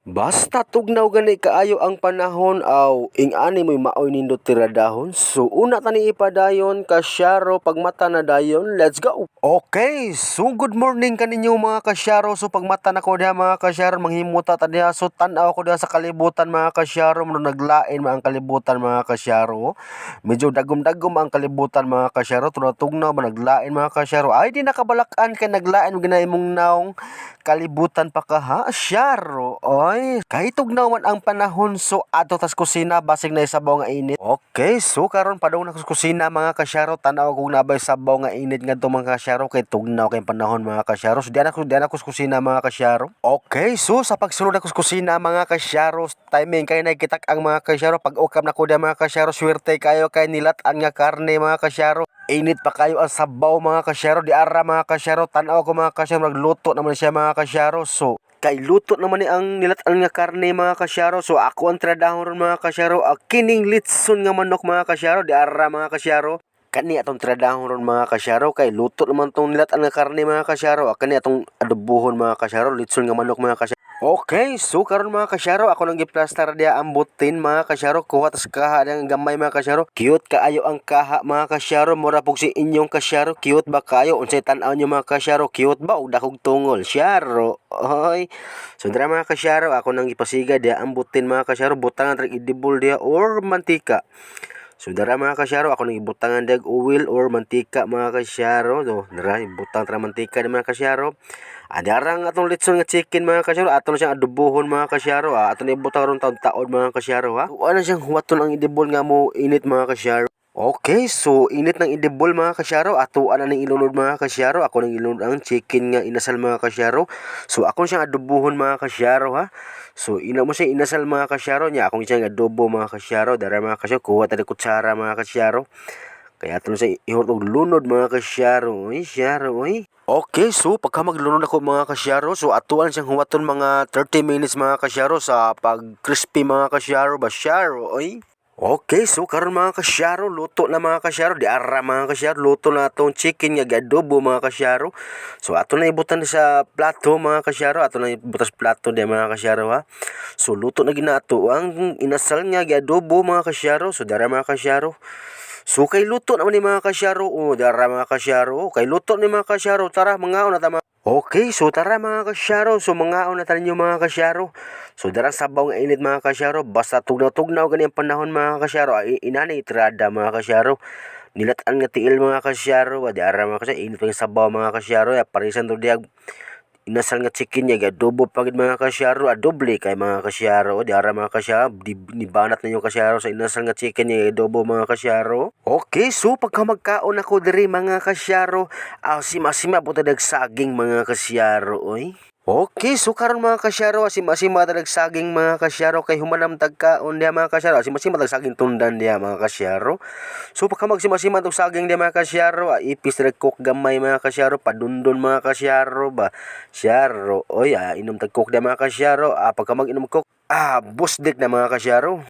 Basta tugnaw gani kaayo ang panahon aw ing-ani mo'y maoy nindot tiradahon. So una tani ipadayon kasyaro pagmata na dayon. Let's go. Okay, so good morning kaninyo mga kasyaro. So pagmata na ko diha mga kasyaro, manghimuta ta diha. So tan-aw ko diha sa kalibutan mga kasyaro, mano naglain ang kalibutan mga kasyaro. Medyo dagom-dagom ang kalibutan mga kasyaro. Tugnaw man naglain mga kasyaro. Ay di nakabalakan kay naglain ginay mong naong kalibutan pa ka ha, syaro. Oy, kahit tugnaw man ang panahon, so ato tas kusina basig na sabaw nga init. Okay, so karon padung na sa kusina mga kasyaro, tanaw kung nabay sabaw nga init ngadto mga kasyaro kay tugnaw kay panahon mga kasyaro. So diyan ako sa kusina mga kasyaro. Okay, so sa pagsulod ako sa kusina mga kasyaro, timing kay nakitak ang mga kasyaro pag ukam na ko diha mga kasyaro, swerte kayo kay nilat-an nga karne mga kasyaro. Init pa kayo ang sabaw mga kasyaro, di ara mga kasyaro, tanaw ko mga kasyaro, nagluto naman siya mga kasyaro. So kay luto naman ni ang nilatan nga karne mga kasyaro. So ako ang tradahon ron mga kasyaro, kining litson nga manok mga kasyaro, di ara mga kasyaro. Kani atong tradahon ron mga kasyaro, kay luto naman tong nilatan nga karne mga kasyaro. Kani atong adobohon mga kasyaro, litson nga manok mga kasyaro. Okay, so karon mga kasyaro, ako nang giplastar diya ang butin mga kasyaro, kuha tas kaha ng gamay mga kasyaro. Cute kaayo ang kaha mga kasyaro, mura pug si inyong kasyaro, cute ba kayo? Unsay tan-aw nyo mga kasyaro, cute ba ug dakog tungol? Syaro. Oy. So dira mga kasyaro, ako nang gipasiga diya ang butin mga kasyaro, butangan ra idibol diya or mantika. So dara mga kasyaro, ako nang ibutangan dag oil or mantika mga kasyaro. So dara ibutang tra mantika di mga kasyaro. Adarang atong litson nga chicken mga kasyaro, ato na siyang adobohon mga kasyaro. Ato na ibutang ron taon-taon mga kasyaro ha. Ano siyang huwaton ang idibol nga mo init mga kasyaro. Okay, so init ng idibol mga kasyaro, ato ana ning ilunod mga kasyaro. Ako nang ilunod ang chicken nga inasal mga kasyaro. So ako siyang adobohon mga kasyaro ha. So ina mo siya inasal mga kasyaro niya, akong siyang adobo mga kasyaro. Dara mga kasyaro, kuha ta kutsara mga kasyaro. Kaya ato na siya ihurot og lunod mga kasyaro. Oy, syaro oy. Okay, so pagka maglunod ako mga kasyaro, so atuan siyang huwaton mga 30 minutes mga kasyaro sa pag crispy mga kasyaro ba syaro oy. Okay, so karon mga kasyaro, luto na mga kasyaro, di ara mga kasyaro, luto na atong chicken nga gadobo mga kasyaro. So ato na ibutan sa plato mga kasyaro, ato na ibutan sa plato di mga kasyaro ha. So luto na ginato ang inasal nga gadobo mga kasyaro, so dara mga kasyaro. So kay luto naman ni mga kasyaro, dara mga kasyaro, kay luto ni mga kasyaro, tara mangaon na ta. Okay, so tara mga kasyaro, so mangaon na tayo mga kasyaro. So dara sabaw nga init mga kasyaro, basta tugnaw-tugnaw gani ang panahon mga kasyaro, inani itrada mga kasyaro. Nilatan nga tiil mga kasyaro, di ara mga kasyaro, init pa yung sabaw mga kasyaro, parisan to diag inasal nga chicken niya, adobo pagid mga kasyaro, adoble kay mga kasyaro, di ara mga kasyaro, nibanat na yung kasyaro sa inasal nga chicken niya, adobo mga kasyaro. Okay, so pagka magkaon ako diri mga kasyaro, sima-sima po tadag saging mga kasyaro, oy. Okay, so karon mga kasyaro, sima-sima tadag saging mga kasyaro, kay humanam tagkaon diya mga kasyaro, sima-sima tadag saging tundan diya mga kasyaro. So pagka magsima-sima tag saging diya mga kasyaro, ipis tadag cook gamay mga kasyaro, padundon mga kasyaro ba. Syaro, oy, inom tag cook diya mga kasyaro, pagka mag-inom cook, busdik na mga kasyaro.